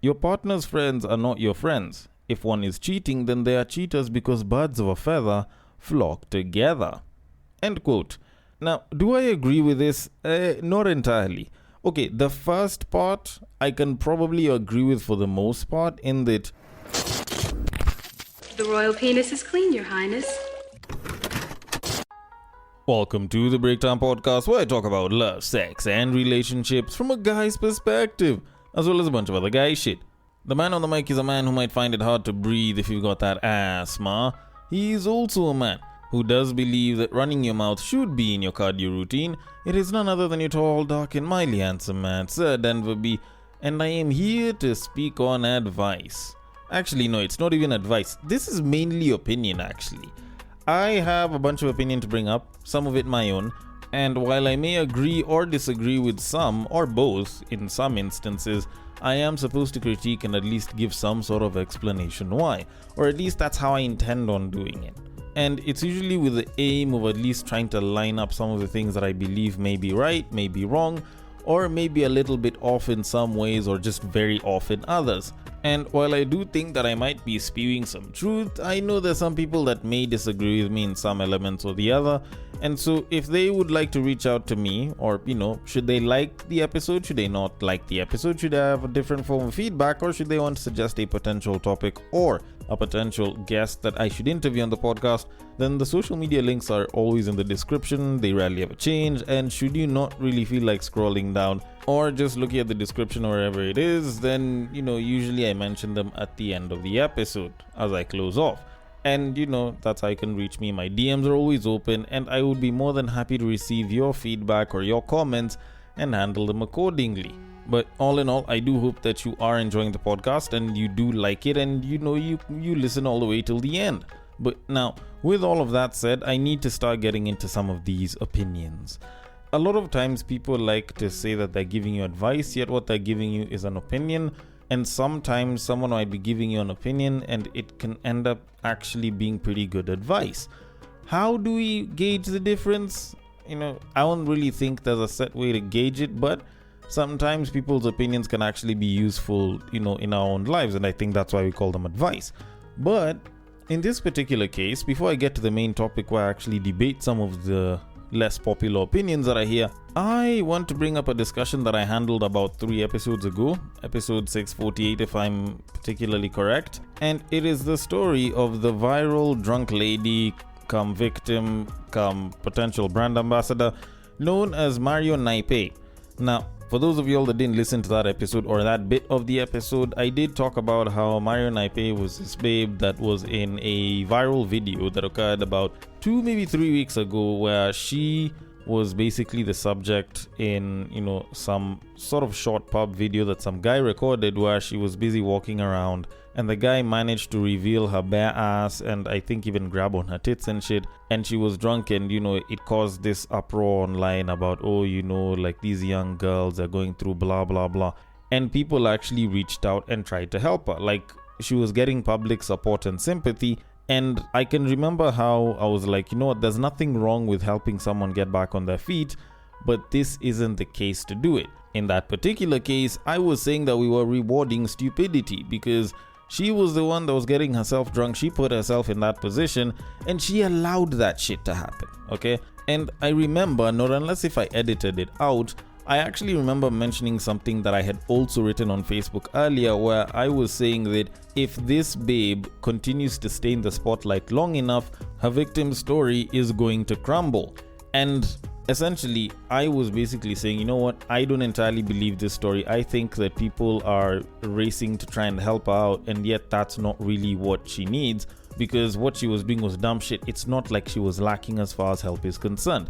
Your partner's friends are not your friends. If one is cheating, then they are cheaters because birds of a feather flock together. End quote. Now, do I agree with this? Not entirely. Okay, the first part I can probably agree with for the most part in that the royal penis is clean, Your Highness. welcome to the Breaktime Podcast, where I talk about love, sex, and relationships from a guy's perspective, as well as a bunch of other guy shit. The man on the mic is a man who might find it hard to breathe if you've got that asthma. He is also a man who does believe that running your mouth should be in your cardio routine. It is none other than your tall, dark, and mildly handsome man, Sir Denver B, and I am here to speak on advice. Actually, no, it's not even advice. This is mainly opinion, actually. I have a bunch of opinion to bring up, some of it my own, and while I may agree or disagree with some, or both, in some instances, I am supposed to critique and at least give some sort of explanation why, or at least that's how I intend on doing it. And it's usually with the aim of at least trying to line up some of the things that I believe may be right, may be wrong, or maybe a little bit off in some ways or just very off in others. And while I do think that I might be spewing some truth, I know there's some people that may disagree with me in some elements or the other. And so if they would like to reach out to me, or, should they like the episode, should they not like the episode, should they have a different form of feedback, or should they want to suggest a potential topic or a potential guest that I should interview on the podcast, then the social media links are always in the description. They rarely ever change, and should you not really feel like scrolling down or just looking at the description or wherever it is, then usually I mention them at the end of the episode as I close off. And that's how you can reach me. My DMs are always open, and I would be more than happy to receive your feedback or your comments and handle them accordingly. But all in all, I do hope that you are enjoying the podcast and you do like it, and you listen all the way till the end. But now, with all of that said, I need to start getting into some of these opinions. A lot of times people like to say that they're giving you advice, yet what they're giving you is an opinion. And sometimes someone might be giving you an opinion and it can end up actually being pretty good advice. How do we gauge the difference? I don't really think there's a set way to gauge it, but sometimes people's opinions can actually be useful, in our own lives, and I think that's why we call them advice. But in this particular case, before I get to the main topic where I actually debate some of the less popular opinions that I hear, I want to bring up a discussion that I handled about 3 episodes ago, episode 648 if I'm particularly correct, and it is the story of the viral drunk lady come victim come potential brand ambassador known as Mario Naipe. Now, for those of y'all that didn't listen to that episode or that bit of the episode, I did talk about how Mario Naipe was this babe that was in a viral video that occurred about 2, maybe 3 weeks ago, where she was basically the subject in, some sort of short pub video that some guy recorded where she was busy walking around and the guy managed to reveal her bare ass and I think even grab on her tits and shit, and she was drunk, and it caused this uproar online about like these young girls are going through blah blah blah, and people actually reached out and tried to help her. Like, she was getting public support and sympathy. And I can remember how I was like, there's nothing wrong with helping someone get back on their feet, but this isn't the case to do it. In that particular case, I was saying that we were rewarding stupidity because she was the one that was getting herself drunk. She put herself in that position and she allowed that shit to happen, okay? And I remember, not unless if I edited it out, I actually remember mentioning something that I had also written on Facebook earlier, where I was saying that if this babe continues to stay in the spotlight long enough, her victim's story is going to crumble. And essentially, I was basically saying, I don't entirely believe this story. I think that people are racing to try and help her out, and yet that's not really what she needs, because what she was doing was dumb shit. It's not like she was lacking as far as help is concerned.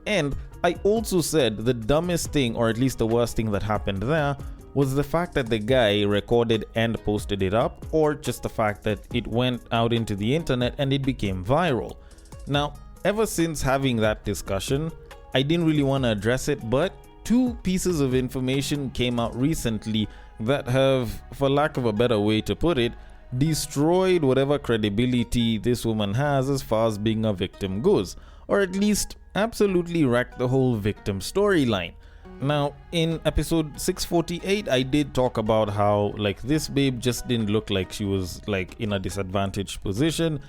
And I also said the dumbest thing, or at least the worst thing that happened there, was the fact that the guy recorded and posted it up, or just the fact that it went out into the internet and it became viral. Now, ever since having that discussion, I didn't really want to address it, but 2 pieces of information came out recently that have, for lack of a better way to put it, destroyed whatever credibility this woman has as far as being a victim goes, or at least absolutely wrecked the whole victim storyline. Now, in episode 648, I did talk about how, like, this babe just didn't look like she was, like, in a disadvantaged position.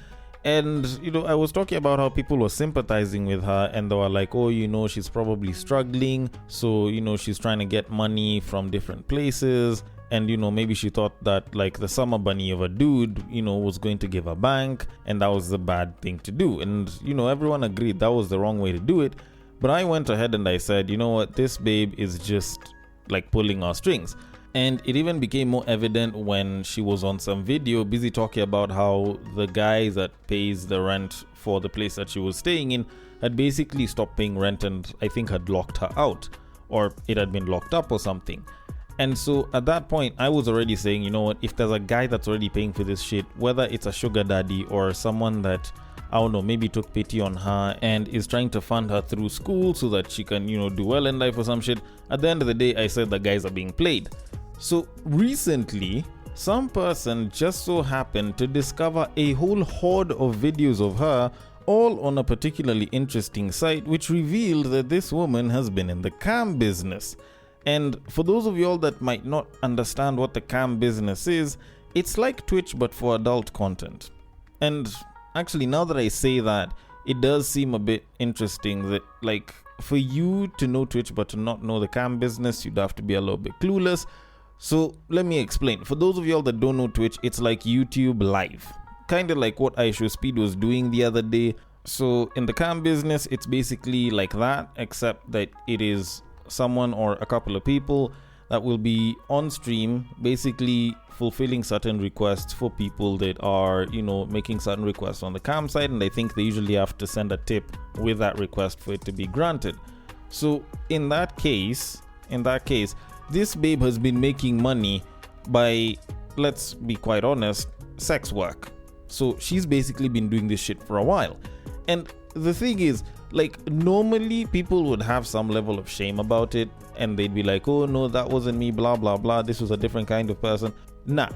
And, I was talking about how people were sympathizing with her and they were like, oh, she's probably struggling. So, she's trying to get money from different places. And, maybe she thought that, like, the summer bunny of a dude, was going to give her bank. And that was the bad thing to do. And, everyone agreed that was the wrong way to do it. But I went ahead and I said, you know what, this babe is just like pulling our strings. And it even became more evident when she was on some video busy talking about how the guy that pays the rent for the place that she was staying in had basically stopped paying rent and I think had locked her out, or it had been locked up or something. And so at that point, I was already saying, you know what, if there's a guy that's already paying for this shit, whether it's a sugar daddy or someone that, I don't know, maybe took pity on her and is trying to fund her through school so that she can, do well in life or some shit. At the end of the day, I said the guys are being played. So recently, some person just so happened to discover a whole horde of videos of her, all on a particularly interesting site, which revealed that this woman has been in the cam business. And for those of y'all that might not understand what the cam business is, it's like Twitch but for adult content. And actually, now that I say that, it does seem a bit interesting that, like, for you to know Twitch but to not know the cam business, you'd have to be a little bit clueless. So let me explain. For those of y'all that don't know Twitch, it's like YouTube Live. Kind of like what iShow Speed was doing the other day. So in the cam business, it's basically like that, except that it is someone or a couple of people that will be on stream basically fulfilling certain requests for people that are, making certain requests on the cam side, and I think they usually have to send a tip with that request for it to be granted. So in that case, this babe has been making money by, let's be quite honest, sex work. So she's basically been doing this shit for a while. And the thing is, like, normally people would have some level of shame about it and they'd be like, oh no, that wasn't me, blah blah blah, this was a different kind of person. Nah,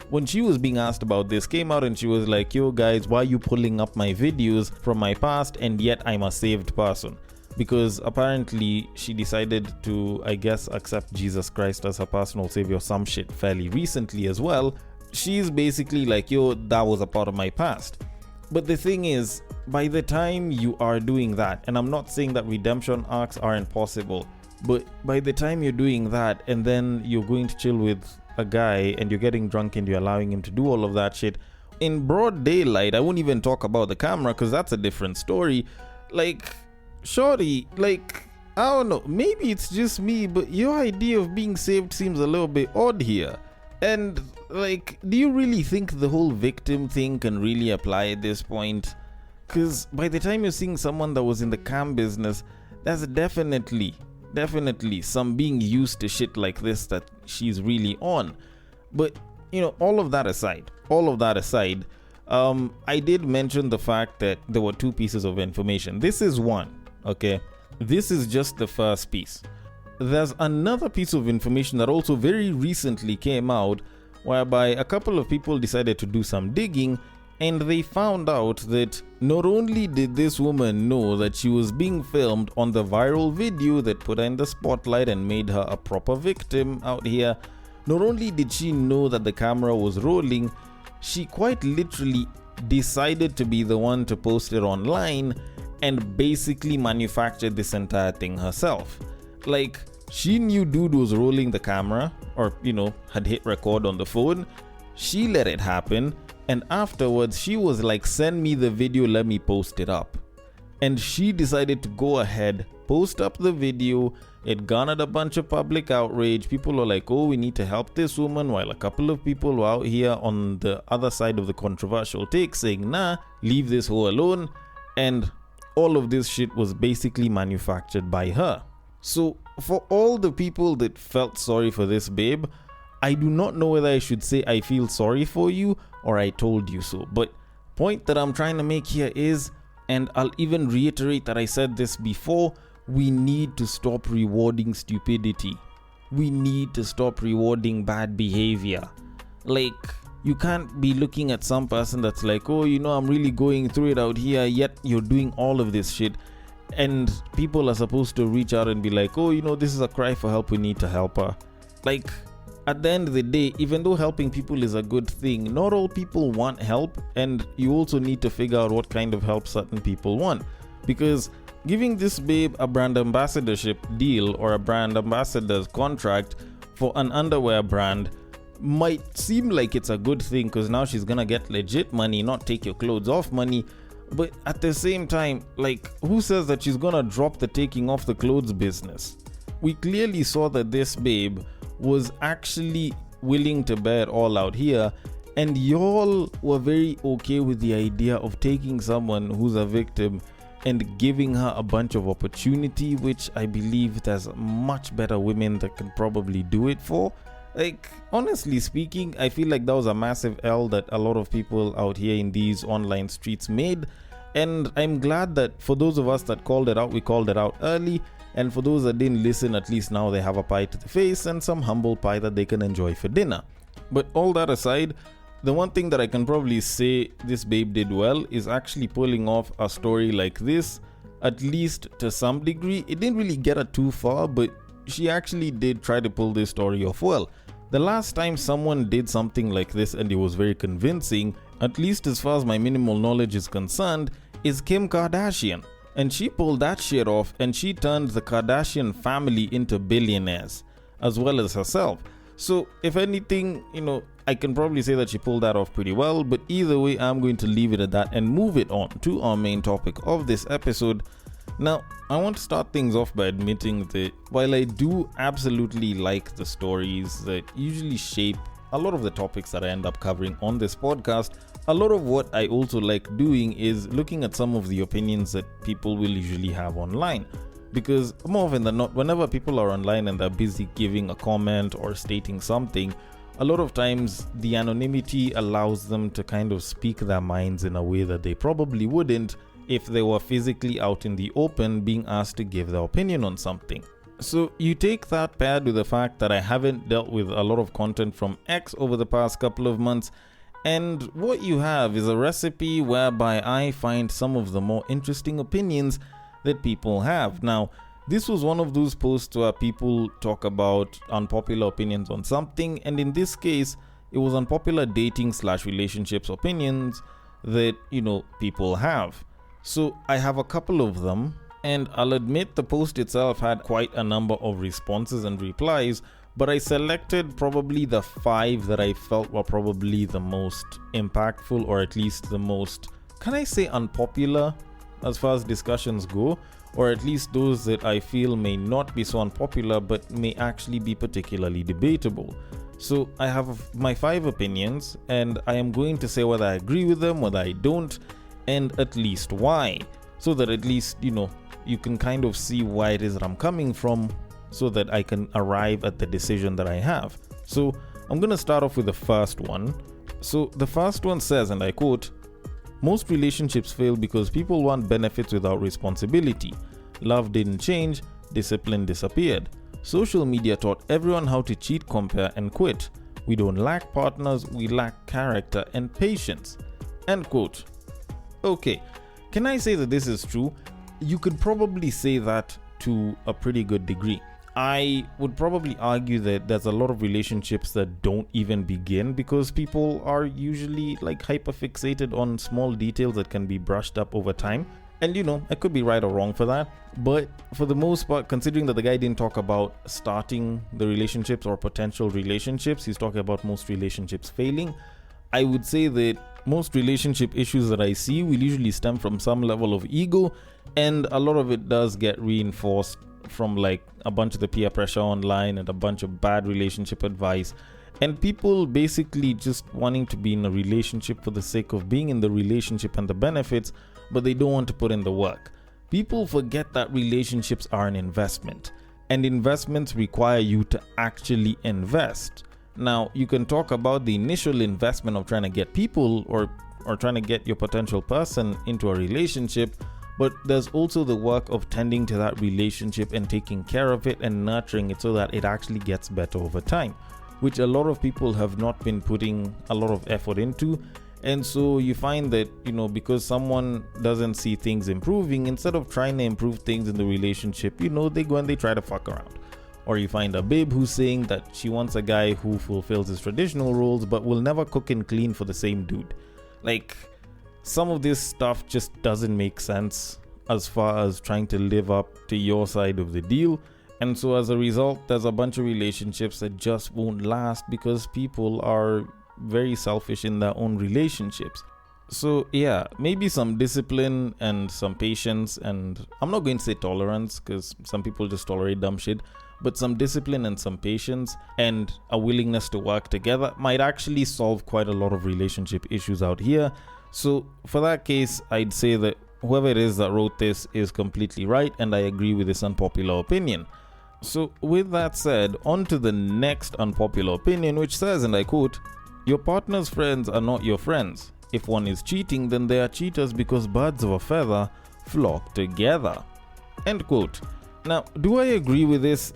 when she was being asked about this, came out and she was like, yo guys, why are you pulling up my videos from my past and yet I'm a saved person? Because apparently she decided to, I guess, accept Jesus Christ as her personal savior, some shit fairly recently as well. She's basically like, yo, that was a part of my past. But the thing is, by the time you are doing that, and I'm not saying that redemption arcs aren't possible, but by the time you're doing that and then you're going to chill with a guy and you're getting drunk and you're allowing him to do all of that shit in broad daylight, I won't even talk about the camera because that's a different story. Like, shorty, like, I don't know, maybe it's just me, but your idea of being saved seems a little bit odd here. And, like, do you really think the whole victim thing can really apply at this point? Because by the time you're seeing someone that was in the cam business, there's definitely some being used to shit like this that she's really on. But, all of that aside, I did mention the fact that there were two pieces of information. This is one, okay? This is just the first piece. There's another piece of information that also very recently came out, whereby a couple of people decided to do some digging and they found out that not only did this woman know that she was being filmed on the viral video that put her in the spotlight and made her a proper victim out here, not only did she know that the camera was rolling, she quite literally decided to be the one to post it online and basically manufactured this entire thing herself. Like, she knew dude was rolling the camera or, had hit record on the phone. She let it happen. And afterwards, she was like, send me the video, let me post it up. And she decided to go ahead, post up the video. It garnered a bunch of public outrage. People were like, oh, we need to help this woman. While a couple of people were out here on the other side of the controversial take saying, nah, leave this hoe alone. And all of this shit was basically manufactured by her. So for all the people that felt sorry for this babe, I do not know whether I should say I feel sorry for you or I told you so. But point that I'm trying to make here is, and I'll even reiterate that I said this before, we need to stop rewarding stupidity. We need to stop rewarding bad behavior. Like, you can't be looking at some person that's like, oh, I'm really going through it out here, yet you're doing all of this shit. and people are supposed to reach out and be like, oh, this is a cry for help, we need to help her. Like, at the end of the day, even though helping people is a good thing, not all people want help, and you also need to figure out what kind of help certain people want. Because giving this babe a brand ambassadorship deal or a brand ambassador's contract for an underwear brand might seem like it's a good thing, because now she's gonna get legit money, not take your clothes off money. But at the same time, like, who says that she's gonna drop the taking off the clothes business? We clearly saw that this babe was actually willing to bear it all out here, and y'all were very okay with the idea of taking someone who's a victim and giving her a bunch of opportunity, which I believe there's much better women that can probably do it for. Like, honestly speaking, I feel like that was a massive L that a lot of people out here in these online streets made, and I'm glad that for those of us that called it out, we called it out early. And for those that didn't listen, at least now they have a pie to the face and some humble pie that they can enjoy for dinner. But all that aside, the one thing that I can probably say this babe did well is actually pulling off a story like this, at least to some degree. It didn't really get her too far, but she actually did try to pull this story off well. The last time someone did something like this and it was very convincing, at least as far as my minimal knowledge is concerned, is Kim Kardashian. And she pulled that shit off, and she turned the Kardashian family into billionaires, as well as herself. So, if anything, I can probably say that she pulled that off pretty well, but either way, I'm going to leave it at that and move it on to our main topic of this episode. Now, I want to start things off by admitting that while I do absolutely like the stories that usually shape a lot of the topics that I end up covering on this podcast, a lot of what I also like doing is looking at some of the opinions that people will usually have online. Because more often than not, whenever people are online and they're busy giving a comment or stating something, a lot of times the anonymity allows them to kind of speak their minds in a way that they probably wouldn't if they were physically out in the open being asked to give their opinion on something. So you take that paired with the fact that I haven't dealt with a lot of content from X over the past couple of months, and what you have is a recipe whereby I find some of the more interesting opinions that people have. Now, this was one of those posts where people talk about unpopular opinions on something, and in this case, it was unpopular dating/relationships opinions that, people have. So I have a couple of them, and I'll admit the post itself had quite a number of responses and replies, but I selected probably the 5 that I felt were probably the most impactful, or at least the most, can I say, unpopular as far as discussions go, or at least those that I feel may not be so unpopular but may actually be particularly debatable. So I have my 5 opinions, and I am going to say whether I agree with them, whether I don't, and at least why, so that at least, you can kind of see why it is that I'm coming from, so that I can arrive at the decision that I have. So I'm going to start off with the first one. So the first one says, and I quote, "Most relationships fail because people want benefits without responsibility. Love didn't change, discipline disappeared. Social media taught everyone how to cheat, compare, and quit. We don't lack partners, we lack character and patience." End quote. Okay, can I say that this is true? You could probably say that to a pretty good degree. I would probably argue that there's a lot of relationships that don't even begin because people are usually like hyper-fixated on small details that can be brushed up over time. And I could be right or wrong for that. But for the most part, considering that the guy didn't talk about starting the relationships or potential relationships, he's talking about most relationships failing, I would say that most relationship issues that I see will usually stem from some level of ego, and a lot of it does get reinforced from like a bunch of the peer pressure online and a bunch of bad relationship advice, and people basically just wanting to be in a relationship for the sake of being in the relationship and the benefits, but they don't want to put in the work. People forget that relationships are an investment, and investments require you to actually invest. Now, you can talk about the initial investment of trying to get people or trying to get your potential person into a relationship, but there's also the work of tending to that relationship and taking care of it and nurturing it so that it actually gets better over time, which a lot of people have not been putting a lot of effort into. And so you find that, because someone doesn't see things improving, instead of trying to improve things in the relationship, they go and they try to fuck around. Or you find a babe who's saying that she wants a guy who fulfills his traditional roles but will never cook and clean for the same dude. Like, some of this stuff just doesn't make sense as far as trying to live up to your side of the deal. And so as a result, there's a bunch of relationships that just won't last because people are very selfish in their own relationships. So yeah, maybe some discipline and some patience, and I'm not going to say tolerance because some people just tolerate dumb shit, but some discipline and some patience and a willingness to work together might actually solve quite a lot of relationship issues out here. So for that case, I'd say that whoever it is that wrote this is completely right, and I agree with this unpopular opinion. So with that said, on to the next unpopular opinion, which says, and I quote, "Your partner's friends are not your friends. If one is cheating, then they are cheaters because birds of a feather flock together." End quote. Now, do I agree with this?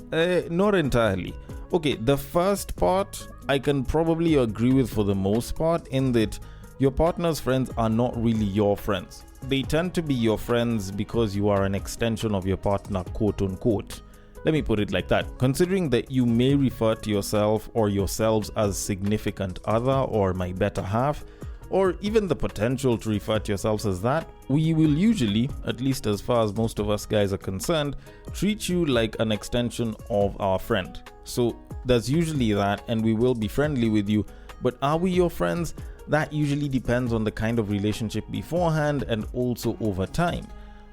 Not entirely. Okay, the first part I can probably agree with for the most part, in that your partner's friends are not really your friends. They tend to be your friends because you are an extension of your partner, quote unquote. Let me put it like that. Considering that you may refer to yourself or yourselves as significant other or my better half, or even the potential to refer to yourselves as that, we will usually, at least as far as most of us guys are concerned, treat you like an extension of our friend. So there's usually that, and we will be friendly with you, but are we your friends? That usually depends on the kind of relationship beforehand and also over time.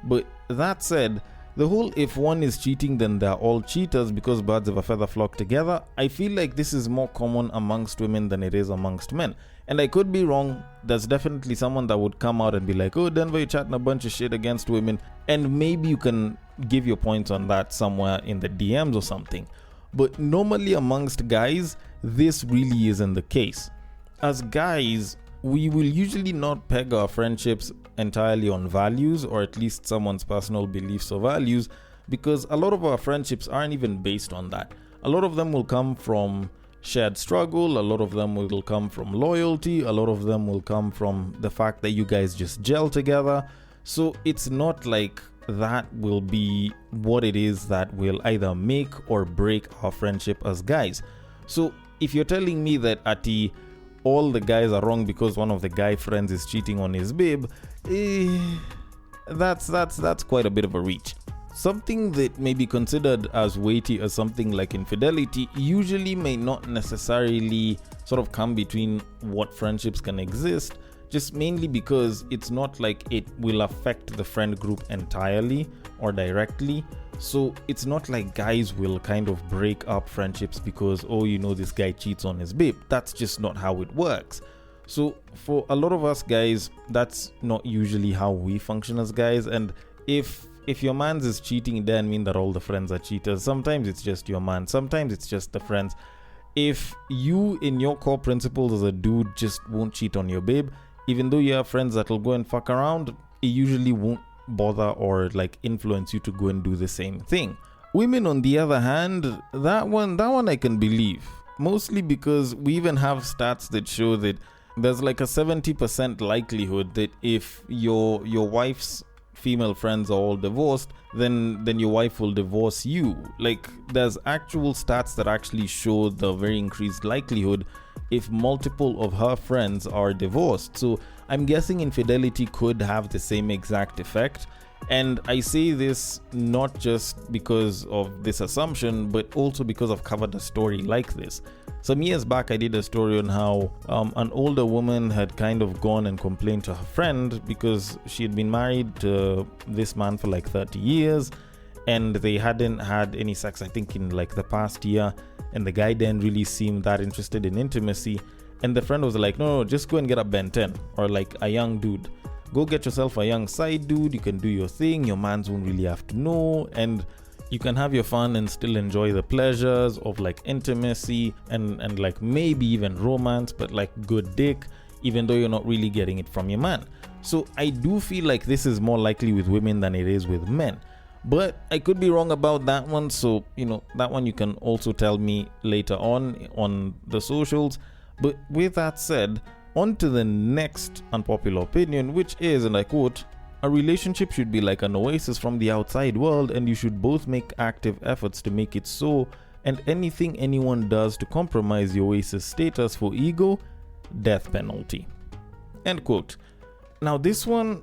But that said, the whole "if one is cheating then they're all cheaters because birds of a feather flock together," I feel like this is more common amongst women than it is amongst men. And I could be wrong. There's definitely someone that would come out and be like, "Oh, Denver, you're chatting a bunch of shit against women." And maybe you can give your points on that somewhere in the DMs or something. But normally amongst guys, this really isn't the case. As guys, we will usually not peg our friendships entirely on values, or at least someone's personal beliefs or values, because a lot of our friendships aren't even based on that. A lot of them will come from shared struggle, a lot of them will come from loyalty, a lot of them will come from the fact that you guys just gel together. So it's not like that will be what it is that will either make or break our friendship as guys. So if you're telling me that Ati, all the guys are wrong because one of the guy friends is cheating on his babe, that's quite a bit of a reach. Something that may be considered as weighty as something like infidelity usually may not necessarily sort of come between what friendships can exist, just mainly because it's not like it will affect the friend group entirely or directly. So it's not like guys will kind of break up friendships because, this guy cheats on his babe. That's just not how it works. So for a lot of us guys, that's not usually how we function as guys. And if your man's is cheating, it doesn't mean that all the friends are cheaters. Sometimes it's just your man. Sometimes it's just the friends. If you, in your core principles as a dude, just won't cheat on your babe, even though you have friends that will go and fuck around, it usually won't bother or influence you to go and do the same thing. Women, on the other hand, that one I can believe, mostly because we even have stats that show that there's a 70% likelihood that if your wife's female friends are all divorced, then your wife will divorce you. There's actual stats that actually show the very increased likelihood if multiple of her friends are divorced. So I'm guessing infidelity could have the same exact effect. And I say this not just because of this assumption, but also because I've covered a story like this. Some years back, I did a story on how an older woman had kind of gone and complained to her friend because she had been married to this man for 30 years and they hadn't had any sex, I think, in the past year. And the guy didn't really seem that interested in intimacy. And the friend was like, no, just go and get a Ben 10 or a young dude. Go get yourself a young side dude. You can do your thing. Your mans won't really have to know. And you can have your fun and still enjoy the pleasures of intimacy and maybe even romance, but good dick, even though you're not really getting it from your man. So I do feel like this is more likely with women than it is with men. But I could be wrong about that one. So, that one you can also tell me later on the socials. But with that said, On to the next unpopular opinion, which is, and I quote, a relationship should be like an oasis from the outside world, and you should both make active efforts to make it so, and anything anyone does to compromise the oasis status for ego, death penalty. End quote. Now this one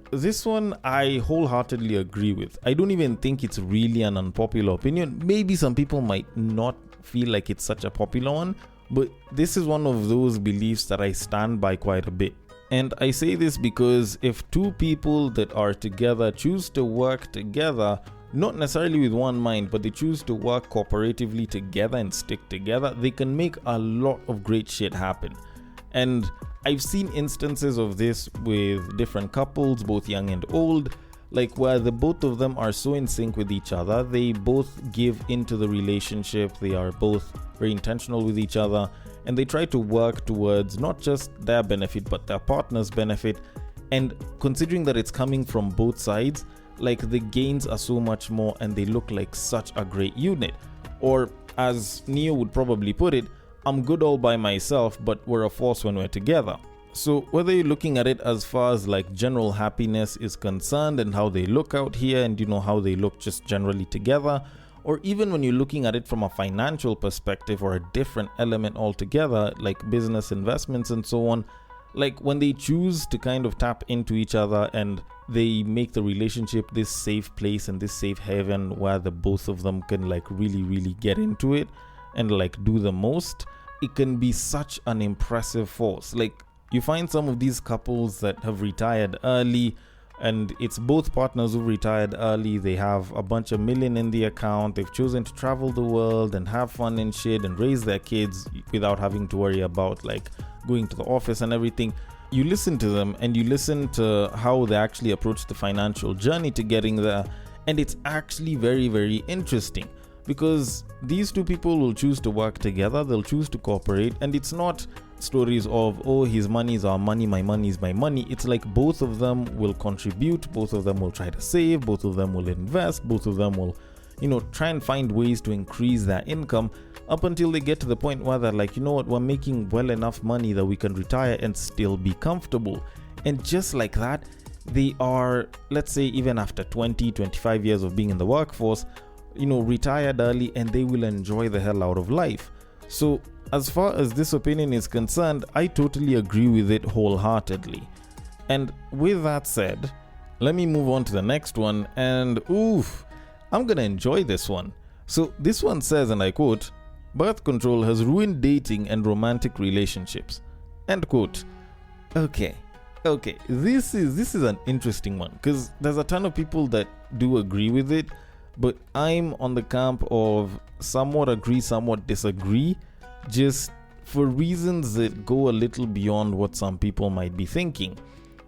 I wholeheartedly agree with. I don't even think it's really an unpopular opinion. Maybe some people might not feel like it's such a popular one, but this is one of those beliefs that I stand by quite a bit. And I say this because if two people that are together choose to work together, not necessarily with one mind, but they choose to work cooperatively together and stick together, they can make a lot of great shit happen. And I've seen instances of this with different couples, both young and old, like where the both of them are so in sync with each other, they both give into the relationship, they are both very intentional with each other, and they try to work towards not just their benefit but their partner's benefit. And considering that it's coming from both sides, like the gains are so much more and they look like such a great unit. Or as Neo would probably put it, I'm good all by myself, but we're a force when we're together. So whether you're looking at it as far as like general happiness is concerned and how they look out here and how they look just generally together, or even when you're looking at it from a financial perspective or a different element altogether, like business investments and so on, like when they choose to kind of tap into each other and they make the relationship this safe place and this safe haven where the both of them can like really get into it and like do the most, it can be such an impressive force. Like you find some of these couples that have retired early, and it's both partners who retired early. They have a bunch of million in the account. They've chosen to travel the world and have fun and shit and raise their kids without having to worry about like going to the office and everything. You listen to them and you listen to how they actually approach the financial journey to getting there, and it's actually very interesting. Because these two people will choose to work together, they'll choose to cooperate, and it's not stories of, oh, his money is our money, my money is my money. It's like both of them will contribute, both of them will try to save, both of them will invest, both of them will, try and find ways to increase their income up until they get to the point where they're like, you know what, we're making well enough money that we can retire and still be comfortable. And just like that, they are, let's say, even after 20-25 years of being in the workforce, retired early, and they will enjoy the hell out of life. So as far as this opinion is concerned, I totally agree with it wholeheartedly. And with that said, let me move on to the next one, and I'm gonna enjoy this one. So this one says, and I quote, birth control has ruined dating and romantic relationships. End quote. Okay, this is an interesting one, because there's a ton of people that do agree with it, but I'm on the camp of somewhat agree, somewhat disagree, just for reasons that go a little beyond what some people might be thinking.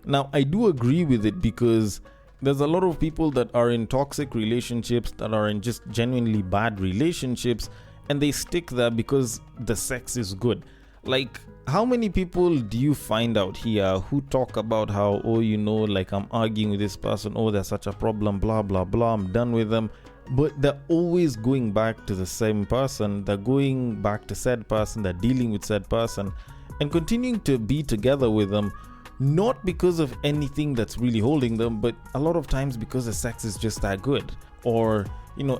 Now, I do agree with it because there's a lot of people that are in toxic relationships, that are in just genuinely bad relationships, and they stick there because the sex is good. Like, how many people do you find out here who talk about how, like I'm arguing with this person, there's such a problem, blah, blah, blah, I'm done with them. But they're always going back to the same person, they're going back to said person, they're dealing with said person, and continuing to be together with them, not because of anything that's really holding them, but a lot of times because the sex is just that good. Or,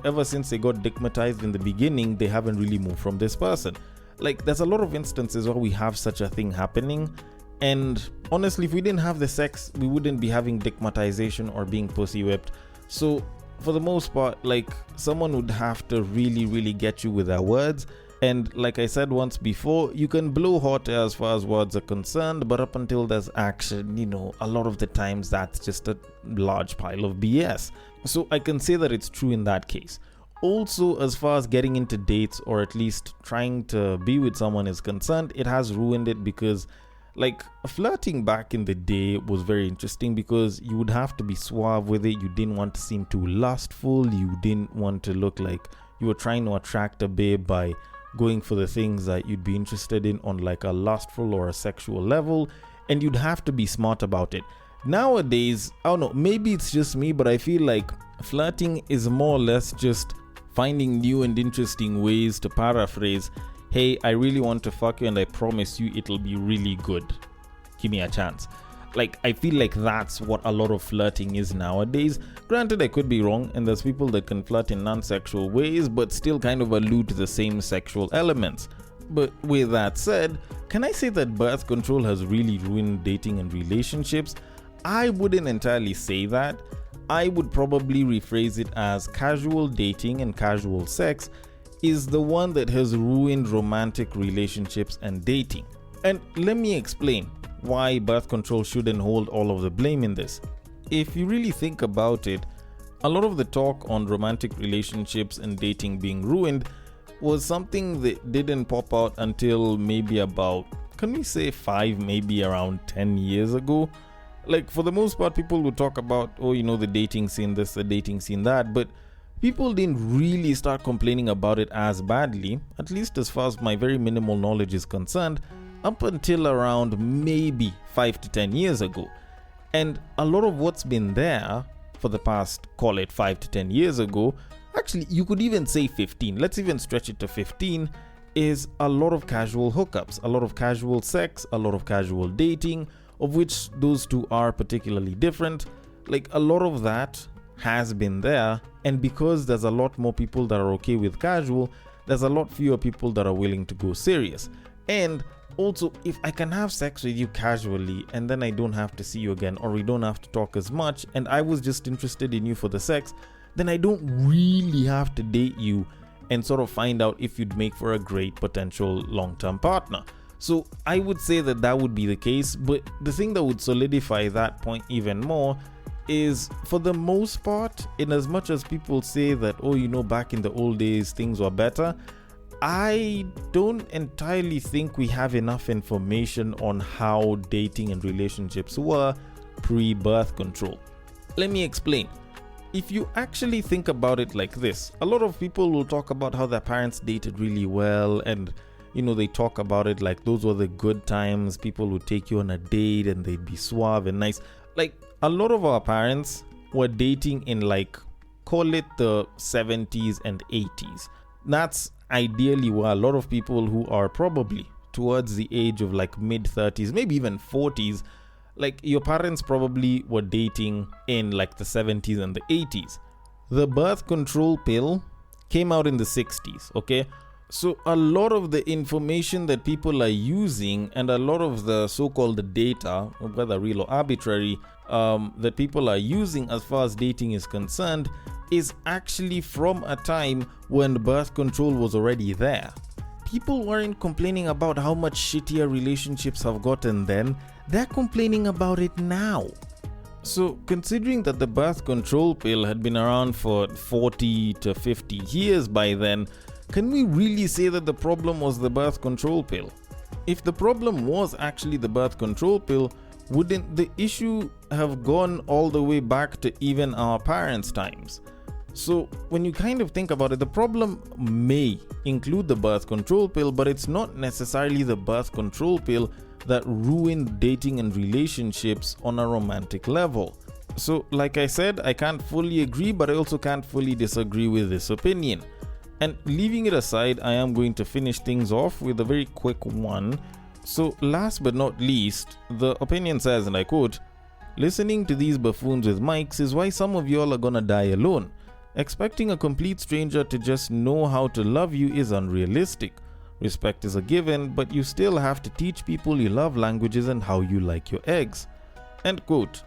ever since they got digmatized in the beginning, they haven't really moved from this person. Like, there's a lot of instances where we have such a thing happening, and honestly, if we didn't have the sex, we wouldn't be having digmatization or being pussy whipped. So for the most part, like, someone would have to really get you with their words. And like I said once before, you can blow hot air as far as words are concerned, but up until there's action, a lot of the times that's just a large pile of BS. So I can say that it's true in that case. Also, as far as getting into dates, or at least trying to be with someone is concerned, it has ruined it because, like, flirting back in the day was very interesting because you would have to be suave with it. You didn't want to seem too lustful. You didn't want to look like you were trying to attract a babe by going for the things that you'd be interested in on like a lustful or a sexual level, and you'd have to be smart about it. Nowadays, I don't know, maybe it's just me, but I feel like flirting is more or less just finding new and interesting ways to paraphrase, hey, I really want to fuck you and I promise you it'll be really good. give me a chance. Like, I feel like that's what a lot of flirting is nowadays. Granted, I could be wrong, and there's people that can flirt in non-sexual ways but still kind of allude to the same sexual elements. But with that said, can I say that birth control has really ruined dating and relationships? I wouldn't entirely say that. I would probably rephrase it as casual dating and casual sex is the one that has ruined romantic relationships and dating. And let me explain why birth control shouldn't hold all of the blame in this. If you really think about it, a lot of the talk on romantic relationships and dating being ruined was something that didn't pop out until maybe about, can we say 5, maybe around 10 years ago? Like, for the most part, people would talk about, the dating scene this, the dating scene that, but people didn't really start complaining about it as badly, at least as far as my very minimal knowledge is concerned, up until around maybe 5 to 10 years ago. And a lot of what's been there for the past, call it 5 to 10 years ago, actually you could even say 15, let's even stretch it to 15, is a lot of casual hookups, a lot of casual sex, a lot of casual dating, of which those two are particularly different. Like, a lot of that has been there, and because there's a lot more people that are okay with casual, there's a lot fewer people that are willing to go serious. And also, if I can have sex with you casually and then I don't have to see you again, or we don't have to talk as much, and I was just interested in you for the sex, then I don't really have to date you and sort of find out if you'd make for a great potential long-term partner. So I would say that that would be the case, but the thing that would solidify that point even more is, for the most part, in as much as people say that, back in the old days things were better, I don't entirely think we have enough information on how dating and relationships were pre-birth control. Let me explain. If you actually think about it like this, a lot of people will talk about how their parents dated really well, and they talk about it like those were the good times. People would take you on a date and they'd be suave and nice. Like, a lot of our parents were dating in, like, call it the 70s and 80s. That's ideally where a lot of people who are probably towards the age of like mid 30s, maybe even 40s, like, your parents probably were dating in like the 70s and the 80s. The birth control pill came out in the 60s, okay? So a lot of the information that people are using, and a lot of the so-called data, whether real or arbitrary, that people are using as far as dating is concerned, is actually from a time when birth control was already there. People weren't complaining about how much shittier relationships have gotten then, they're complaining about it now. So considering that the birth control pill had been around for 40 to 50 years by then, can we really say that the problem was the birth control pill? If the problem was actually the birth control pill, wouldn't the issue have gone all the way back to even our parents' times? So when you kind of think about it, the problem may include the birth control pill, but it's not necessarily the birth control pill that ruined dating and relationships on a romantic level. So like I said, I can't fully agree, but I also can't fully disagree with this opinion. And leaving it aside, I am going to finish things off with a very quick one. So last but not least, the opinion says, and I quote, "Listening to these buffoons with mics is why some of y'all are gonna die alone. Expecting a complete stranger to just know how to love you is unrealistic. Respect is a given, but you still have to teach people your love languages and how you like your eggs." End quote.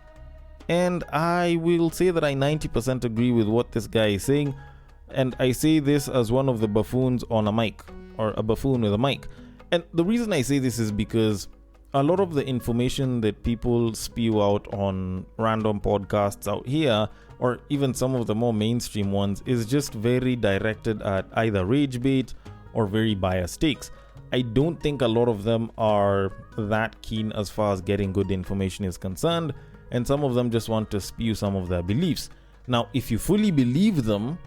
And I will say that I 90% agree with what this guy is saying. And I say this as one of the buffoons on a mic, or a buffoon with a mic. And the reason I say this is because a lot of the information that people spew out on random podcasts out here, or even some of the more mainstream ones, is just very directed at either rage bait or very biased takes. I don't think a lot of them are that keen as far as getting good information is concerned, and some of them just want to spew some of their beliefs. Now, if you fully believe them,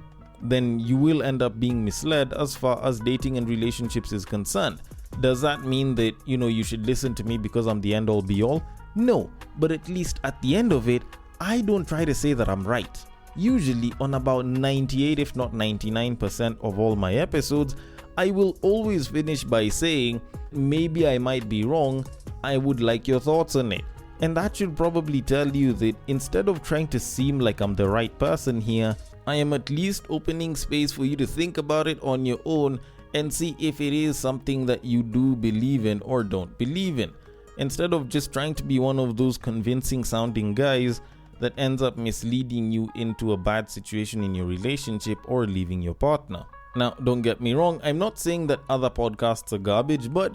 then you will end up being misled as far as dating and relationships is concerned. Does that mean that, you should listen to me because I'm the end all be all? No, but at least at the end of it, I don't try to say that I'm right. Usually on about 98 if not 99% of all my episodes, I will always finish by saying, maybe I might be wrong, I would like your thoughts on it. And that should probably tell you that instead of trying to seem like I'm the right person here, I am at least opening space for you to think about it on your own and see if it is something that you do believe in or don't believe in, instead of just trying to be one of those convincing sounding guys that ends up misleading you into a bad situation in your relationship or leaving your partner. Now, don't get me wrong, I'm not saying that other podcasts are garbage, but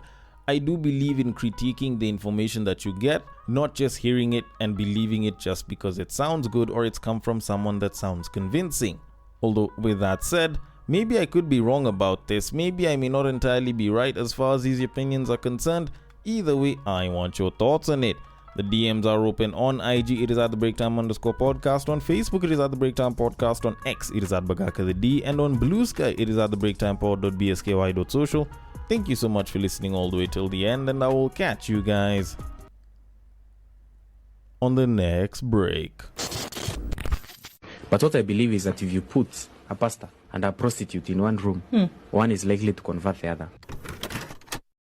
I do believe in critiquing the information that you get, not just hearing it and believing it just because it sounds good or it's come from someone that sounds convincing. Although, with that said, maybe I could be wrong about this, maybe I may not entirely be right as far as these opinions are concerned. Either way, I want your thoughts on it. The DMs are open on IG, it is at the Breaktime_podcast. On Facebook, it is at the Breaktime Podcast. On X, it is at Bagaka the D. And on Bluesky, it is at the breaktimepod.bsky.social. Thank you so much for listening all the way till the end, and I will catch you guys on the next break. But what I believe is that if you put a pastor and a prostitute in one room, one is likely to convert the other.